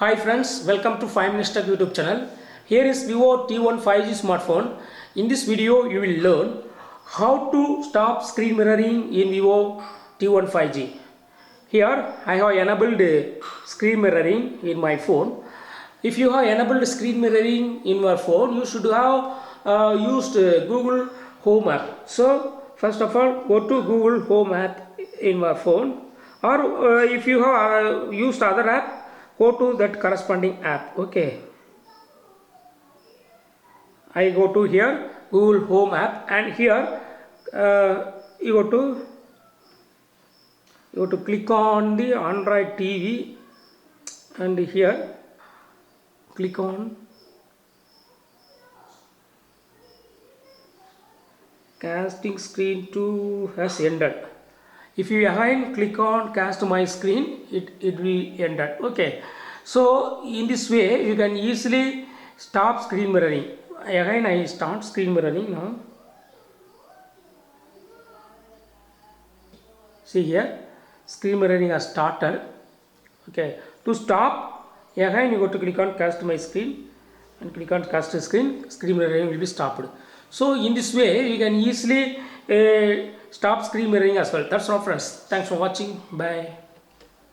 Hi friends, welcome to 5 Minutes Tech YouTube channel. Here is Vivo T1 5G smartphone. In this video, you will learn how to stop screen mirroring in Vivo T1 5G. Here, I have enabled screen mirroring in my phone. If you have enabled screen mirroring in your phone, you should have used Google Home app. So, first of all, go to Google Home app in your phone, or if you have used other app, go to that corresponding app. Okay, I go to here Google Home app, and here you go to click on the Android TV, and here click on casting screen to has ended. If you again click on cast my screen, it will ended. Okay, so in this way you can easily stop screen mirroring. Again I start screen mirroring now. See here, screen mirroring has started. Okay, to stop, again you go to click on cast my screen and click on cast screen. Screen mirroring will be stopped. So in this way you can easily stop screen mirroring as well. That's all friends. Thanks for watching. Bye.